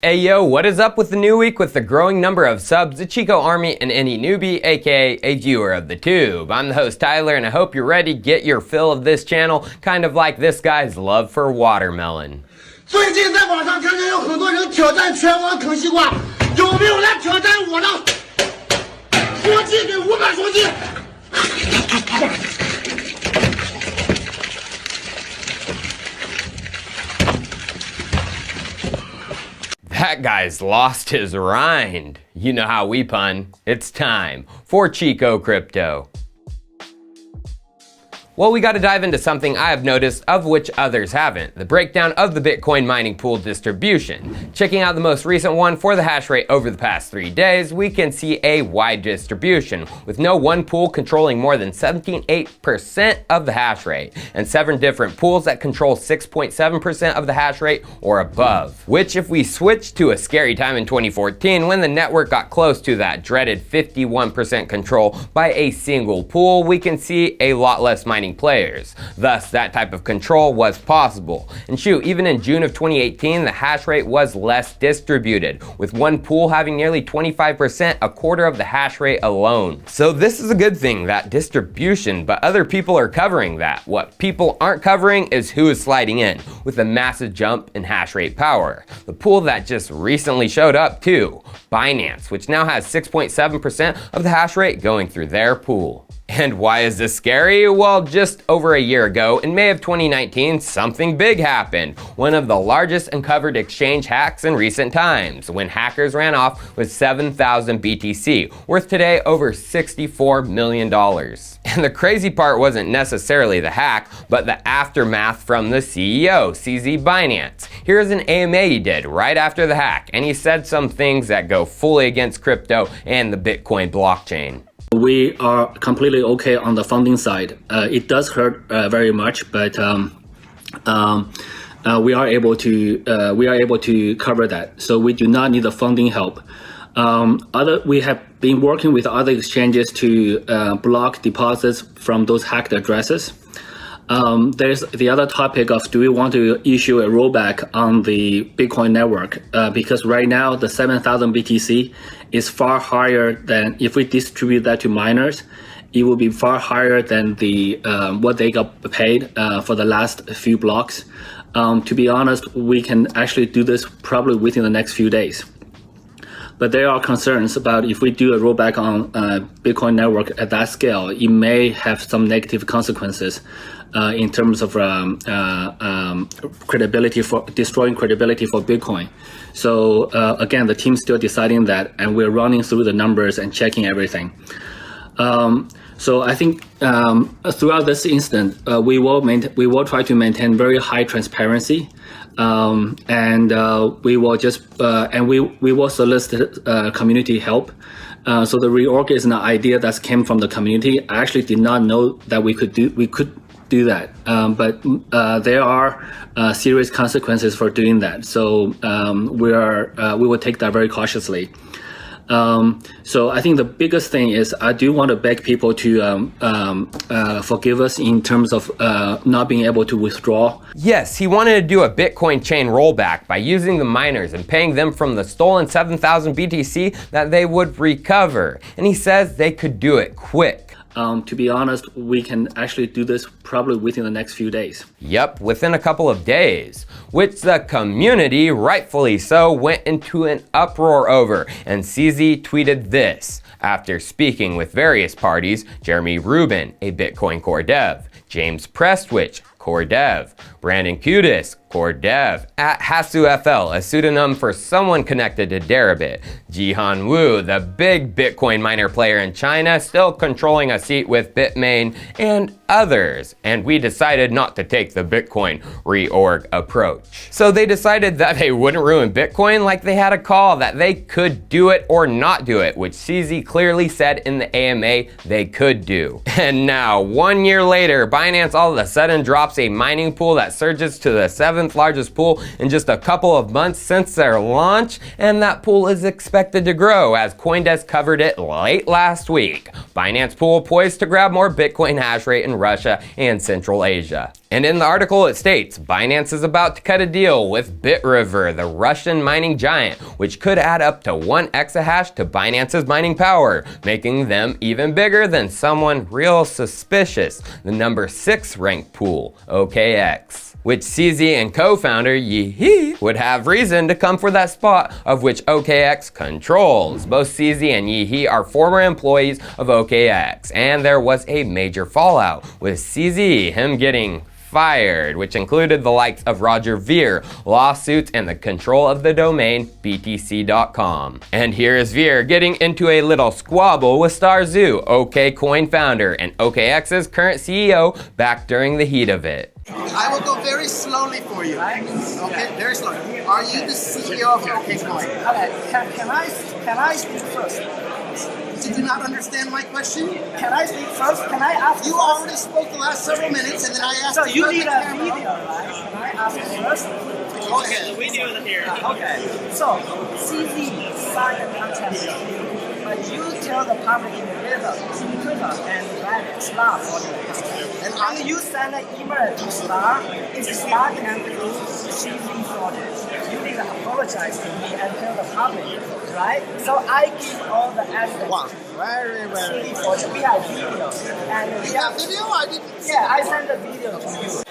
Hey yo, what is up with the new week with the growing number of subs, the Chico army, and any newbie, aka a viewer of the tube? I'm the host Tyler, and I hope you're ready to get your fill of this channel, kind of like this guy's love for watermelon. 最近在网上看见有很多人挑战全网啃西瓜，有没有来挑战我的？说鸡给500说鸡。 That guy's lost his rind. You know how we pun. It's time for Chico Crypto. Well, we gotta dive into something I have noticed of which others haven't, the breakdown of the Bitcoin mining pool distribution. Checking out the most recent one for the hash rate over the past 3 days, we can see a wide distribution, with no one pool controlling more than 17.8% of the hash rate, and 7 different pools that control 6.7% of the hash rate or above. Which, if we switch to a scary time in 2014 when the network got close to that dreaded 51% control by a single pool, we can see a lot less mining players. Thus, that type of control was possible. And shoot, even in June of 2018, the hash rate was less distributed, with one pool having nearly 25%, a quarter of the hash rate alone. So this is a good thing, that distribution, but other people are covering that. What people aren't covering is who is sliding in, with a massive jump in hash rate power. The pool that just recently showed up too, Binance, which now has 6.7% of the hash rate going through their pool. And why is this scary? Well, just over a year ago, in May of 2019, something big happened. One of the largest uncovered exchange hacks in recent times, when hackers ran off with 7,000 BTC, worth today over $64 million. And the crazy part wasn't necessarily the hack, but the aftermath from the CEO, CZ Binance. Here's an AMA he did right after the hack, and he said some things that go fully against crypto and the Bitcoin blockchain. We are completely okay on the funding side. It does hurt very much, but we are able to cover that. So we do not need the funding help. We have been working with other exchanges to block deposits from those hacked addresses. There's the other topic of, do we want to issue a rollback on the Bitcoin network? Because right now the 7,000 BTC is far higher than, if we distribute that to miners, it will be far higher than the what they got paid for the last few blocks. To be honest, we can actually do this probably within the next few days. But there are concerns about if we do a rollback on Bitcoin network at that scale, it may have some negative consequences in terms of credibility, for destroying credibility for Bitcoin. So again, the team's still deciding that, and we're running through the numbers and checking everything. So I think throughout this instant, we will try to maintain very high transparency, and we will we will solicit community help. So the reorg is an idea that came from the community. I actually did not know that we could do that, but there are serious consequences for doing that. So we will take that very cautiously. So I think the biggest thing is, I do want to beg people to forgive us in terms of not being able to withdraw. Yes, he wanted to do a Bitcoin chain rollback by using the miners and paying them from the stolen 7,000 BTC that they would recover. And he says they could do it quick. To be honest, we can actually do this probably within the next few days. Yep, within a couple of days, which the community, rightfully so, went into an uproar over, and CZ tweeted this after speaking with various parties: Jeremy Rubin, a Bitcoin core dev, James Prestwich, core dev, Brandon Kudis, core dev, at HasuFL, a pseudonym for someone connected to Deribit, Jihan Wu, the big Bitcoin miner player in China, still controlling a seat with Bitmain, and others. And we decided not to take the Bitcoin reorg approach. So they decided that they wouldn't ruin Bitcoin, like they had a call that they could do it or not do it, which CZ clearly said in the AMA they could do. And now, 1 year later, Binance all of a sudden drops a mining pool that surges to the 7th largest pool in just a couple of months since their launch, and that pool is expected to grow, as CoinDesk covered it late last week. Binance pool poised to grab more Bitcoin hash rate in Russia and Central Asia. And in the article it states, Binance is about to cut a deal with BitRiver, the Russian mining giant, which could add up to 1 exahash to Binance's mining power, making them even bigger than someone real suspicious, the number 6 ranked pool, OKEX, which CZ and co-founder Yi would have reason to come for that spot of which OKEX controls. Both CZ and Yi are former employees of OKEX, and there was a major fallout with CZ, him getting fired, which included the likes of Roger Ver, lawsuits, and the control of the domain btc.com. And here is Ver getting into a little squabble with Starzu, OKCoin founder and OKEX's current CEO, back during the heat of it. I will go very slowly for you. Okay, very slowly. Are you the CEO of OKCoin? Okay, can I speak first? Did you not understand my question? Can I speak first? Can I ask You already spoke the last several minutes, and then I asked So you you need a camera. video, right? Can I ask first? Go ahead. Okay. So CZ signed a contract, but you tell the public in the Twitter and Reddit last for the contract. And you send an email to Star. If Star can prove CZ fraud, you need to apologize to me and tell the public, right? So I give all the evidence. Wow. Very, very. We have video. And we You have have video? I didn't see Yeah, I it. sent the video to you.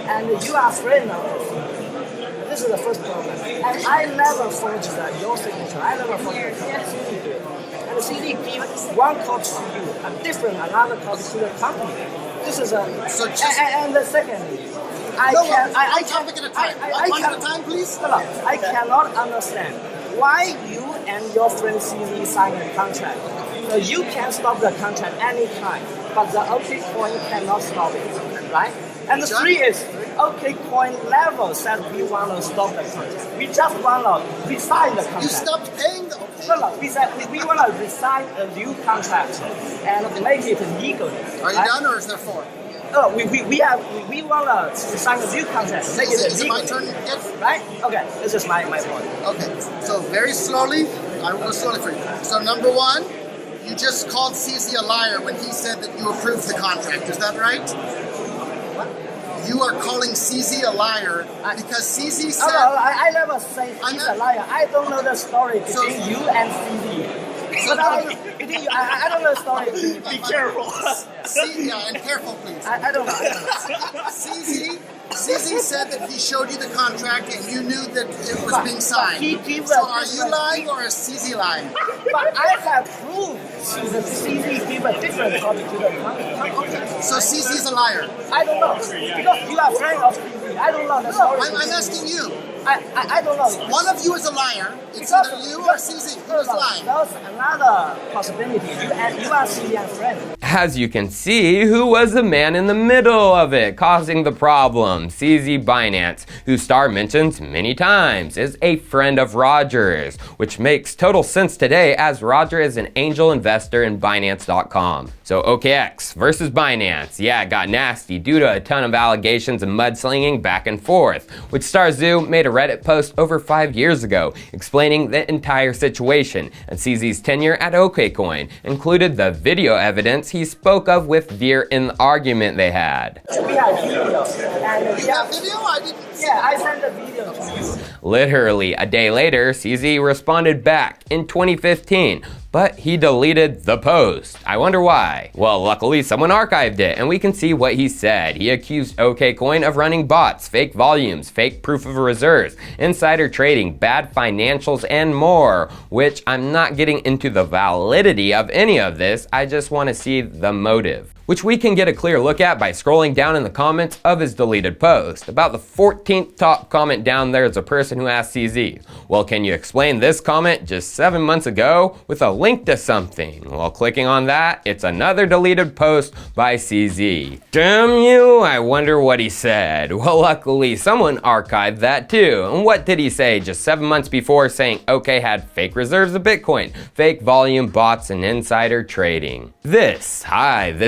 And you are friend of it. This is the first problem. And I never forged your signature. I never forged your signature. And the CD gives one copy to you, a different another copy to the company. This is a So just- and the second, I No, can one topic at a time. One at a time, please. No, I cannot understand why you and your friend CZ signed a contract. So you can stop the contract anytime, but the OKCoin cannot stop it, right? And the three is OKCoin never said we want to stop the contract. We just want to resign the contract. You stopped paying the No, we said we want to resign a new contract and make it legal. Are you done, or is there 4? No, we want to resign a new contract, make it Is it legal. my turn yet? Right? Okay, this is my point. Okay, so very slowly, I will go slowly for you. So number 1, you just called CZ a liar when he said that you approved the contract. Is that right? You are calling CZ a liar because CZ said... No, I never say I'm he's not- a liar. I don't know the story So- between you and CD. But I don't know the story. Be careful. Yeah, and careful, please. I don't know. CZ said that he showed you the contract and you knew that it was being signed. He gave So a are you different- lying or is CZ lying? But I have proof that CD gave a different copy to the company. So CZ is a liar. I don't know. Because you are friend of CD. I don't know the story. I'm asking you. I don't know. One of you is a liar. It's either you or CZ. Who is lying? There's another possibility. You are CD and friend. As you can see, who was the man in the middle of it, causing the problem? CZ Binance, who Star mentions many times, is a friend of Roger's, which makes total sense today as Roger is an angel investor in Binance.com. So OKEX versus Binance, yeah, it got nasty due to a ton of allegations and mudslinging back and forth, which Starzu made a Reddit post over 5 years ago explaining the entire situation, and CZ's tenure at OKCoin included the video evidence he spoke of with Ver in the argument they had. We have video. And You have video? I didn't see yeah, I sent the video to you. Literally a day later, CZ responded back in 2015, but he deleted the post. I wonder why. Well, luckily someone archived it and we can see what he said. He accused OKCoin of running bots, fake volumes, fake proof of reserves, insider trading, bad financials, and more, which I'm not getting into the validity of any of this, I just want to see the motive, which we can get a clear look at by scrolling down in the comments of his deleted post. About the 14th top comment down there is a person who asked CZ, well, can you explain this comment just 7 months ago with a link to something? Well, clicking on that, it's another deleted post by CZ. Damn you, I wonder what he said. Well, luckily someone archived that too. And what did he say just 7 months before, saying OK had fake reserves of Bitcoin, fake volume, bots, and insider trading? This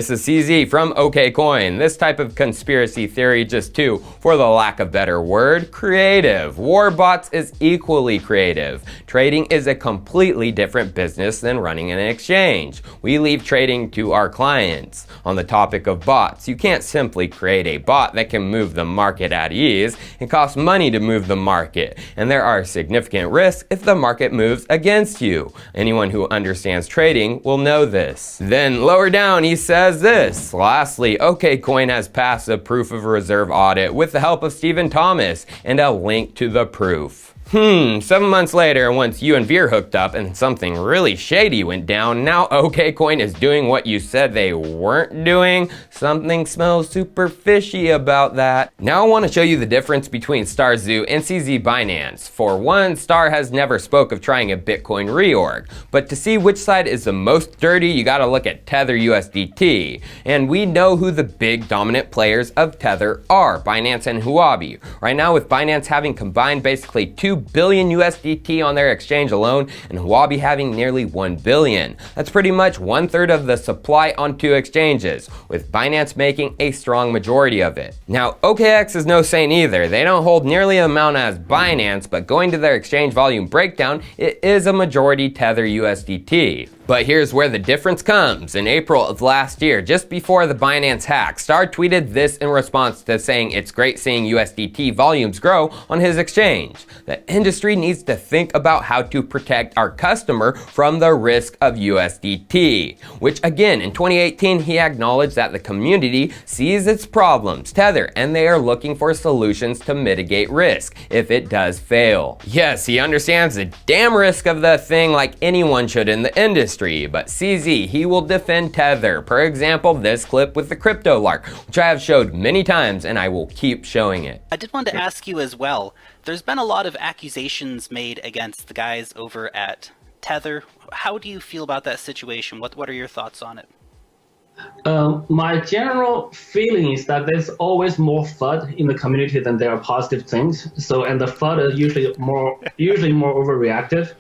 is CZ from OKCoin. This type of conspiracy theory just too, for the lack of better word, creative. War bots is equally creative. Trading is a completely different business than running an exchange. We leave trading to our clients. On the topic of bots, you can't simply create a bot that can move the market at ease. It costs money to move the market, and there are significant risks if the market moves against you. Anyone who understands trading will know this. Then lower down he says this. Lastly, OKCoin has passed a proof of reserve audit with the help of Stephen Thomas and a link to the proof. 7 months later, once you and Veer hooked up and something really shady went down, now OKCoin is doing what you said they weren't doing. Something smells super fishy about that. Now I want to show you the difference between StarZoo and CZ Binance. For one, Star has never spoke of trying a Bitcoin reorg, but to see which side is the most dirty, you gotta look at Tether USDT. And we know who the big dominant players of Tether are, Binance and Huobi. Right now, with Binance having combined basically 2 billion USDT on their exchange alone, and Huobi having nearly 1 billion. That's pretty much 1/3 of the supply on 2 exchanges, with Binance making a strong majority of it. Now, OKEX is no saint either. They don't hold nearly the amount as Binance, but going to their exchange volume breakdown, it is a majority Tether USDT. But here's where the difference comes. In April of last year, just before the Binance hack, Star tweeted this in response to saying it's great seeing USDT volumes grow on his exchange. The industry needs to think about how to protect our customer from the risk of USDT, which again, in 2018, he acknowledged that the community sees its problems, Tether, and they are looking for solutions to mitigate risk if it does fail. Yes, he understands the damn risk of the thing like anyone should in the industry. But CZ, he will defend Tether. For example, this clip with the crypto lark, which I have showed many times and I will keep showing it. I did want to ask you as well, there's been a lot of accusations made against the guys over at Tether. How do you feel about that situation? What are your thoughts on it? My general feeling is that there's always more FUD in the community than there are positive things. And the FUD is usually more overreactive.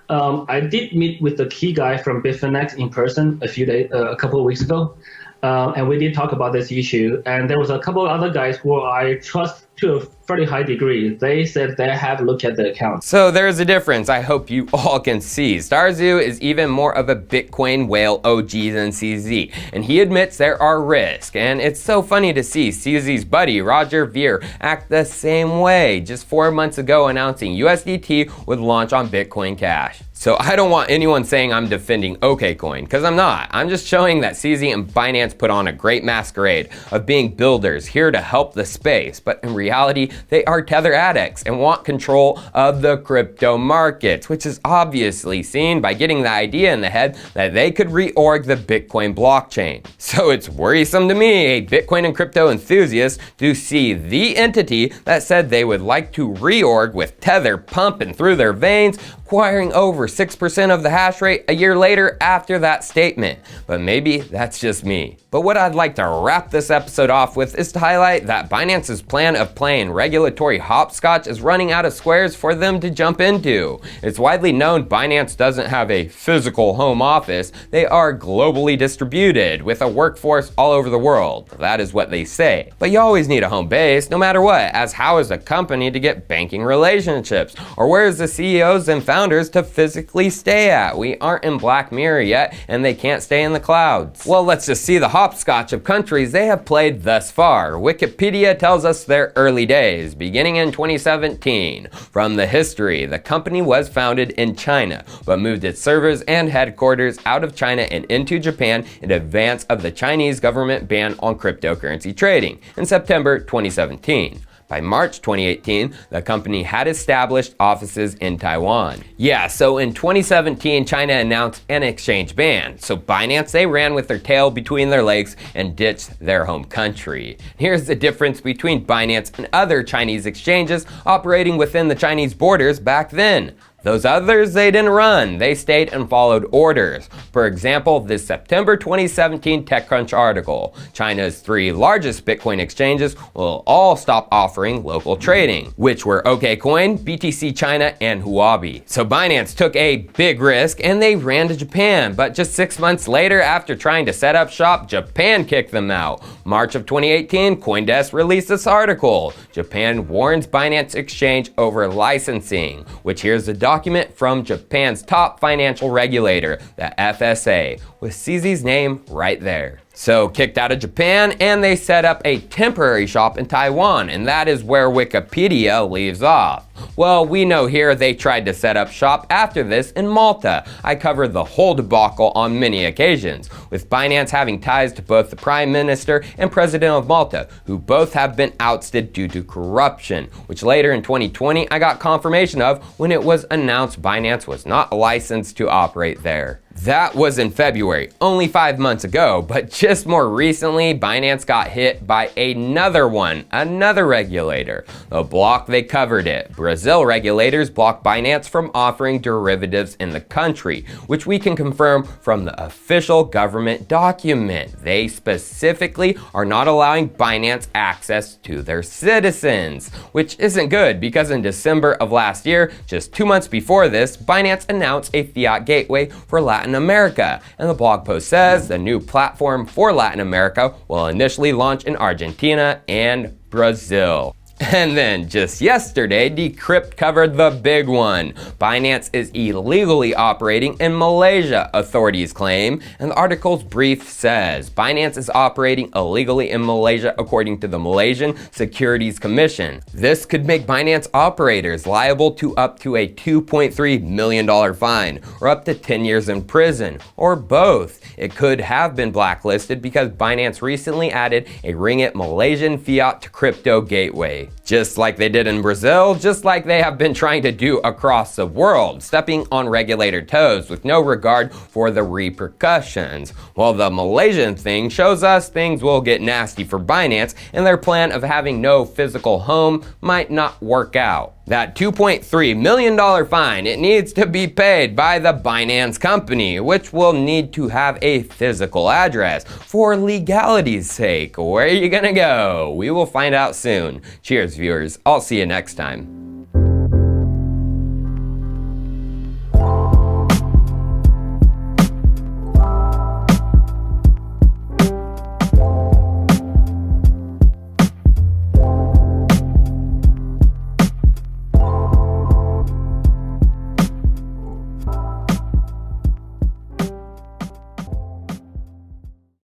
I did meet with the key guy from Bitfinex in person a couple of weeks ago, and we did talk about this issue. And there was a couple of other guys who I trust to a fairly high degree. They said they have looked at the account. So there's a difference I hope you all can see. StarZoo is even more of a Bitcoin whale OG than CZ, and he admits there are risks. And it's so funny to see CZ's buddy Roger Ver act the same way, just 4 months ago announcing USDT would launch on Bitcoin Cash. So I don't want anyone saying I'm defending OKCoin, because I'm not. I'm just showing that CZ and Binance put on a great masquerade of being builders here to help the space, but in reality, they are Tether addicts and want control of the crypto markets, which is obviously seen by getting the idea in the head that they could reorg the Bitcoin blockchain. So it's worrisome to me, a Bitcoin and crypto enthusiast, to see the entity that said they would like to reorg with Tether pumping through their veins, acquiring over 6% of the hash rate a year later after that statement. But maybe that's just me. But what I'd like to wrap this episode off with is to highlight that Binance's plan of playing regulatory hopscotch is running out of squares for them to jump into. It's widely known Binance doesn't have a physical home office. They are globally distributed with a workforce all over the world. That is what they say. But you always need a home base, no matter what, as how is a company to get banking relationships? Or where is the CEOs and founders to physically stay at? We aren't in Black Mirror yet, and they can't stay in the clouds. Well, let's just see the hopscotch of countries they have played thus far. Wikipedia tells us their early days, beginning in 2017. From the history, the company was founded in China, but moved its servers and headquarters out of China and into Japan in advance of the Chinese government ban on cryptocurrency trading in September 2017. By March 2018, the company had established offices in Taiwan. Yeah, so in 2017, China announced an exchange ban. So Binance, they ran with their tail between their legs and ditched their home country. Here's the difference between Binance and other Chinese exchanges operating within the Chinese borders back then. Those others, they didn't run. They stayed and followed orders. For example, this September 2017 TechCrunch article, China's 3 largest Bitcoin exchanges will all stop offering local trading, which were OKCoin, BTC China, and Huobi. So Binance took a big risk and they ran to Japan, but just 6 months later, after trying to set up shop, Japan kicked them out. March of 2018, CoinDesk released this article. Japan warns Binance Exchange over licensing, which here's the document from Japan's top financial regulator, the FSA, with CZ's name right there. So kicked out of Japan, and they set up a temporary shop in Taiwan, and that is where Wikipedia leaves off. Well, we know here they tried to set up shop after this in Malta. I covered the whole debacle on many occasions, with Binance having ties to both the Prime Minister and President of Malta, who both have been ousted due to corruption, which later in 2020 I got confirmation of when it was announced Binance was not licensed to operate there. That was in February, only 5 months ago, but just more recently, Binance got hit by another regulator. The block they covered it. Brazil regulators blocked Binance from offering derivatives in the country, which we can confirm from the official government document. They specifically are not allowing Binance access to their citizens, which isn't good because in December of last year, just 2 months before this, Binance announced a fiat gateway for Latin America, and the blog post says the new platform for Latin America will initially launch in Argentina and Brazil. And then just yesterday, Decrypt covered the big one. Binance is illegally operating in Malaysia, authorities claim, and the article's brief says Binance is operating illegally in Malaysia according to the Malaysian Securities Commission. This could make Binance operators liable to up to a $2.3 million fine, or up to 10 years in prison, or both. It could have been blacklisted because Binance recently added a Ringgit Malaysian fiat to crypto gateway. Just like they did in Brazil, just like they have been trying to do across the world, stepping on regulator toes with no regard for the repercussions. Well, the Malaysian thing shows us things will get nasty for Binance, and their plan of having no physical home might not work out. That $2.3 million fine, it needs to be paid by the Binance company, which will need to have a physical address for legality's sake. Where are you gonna go? We will find out soon. Cheers, viewers. I'll see you next time.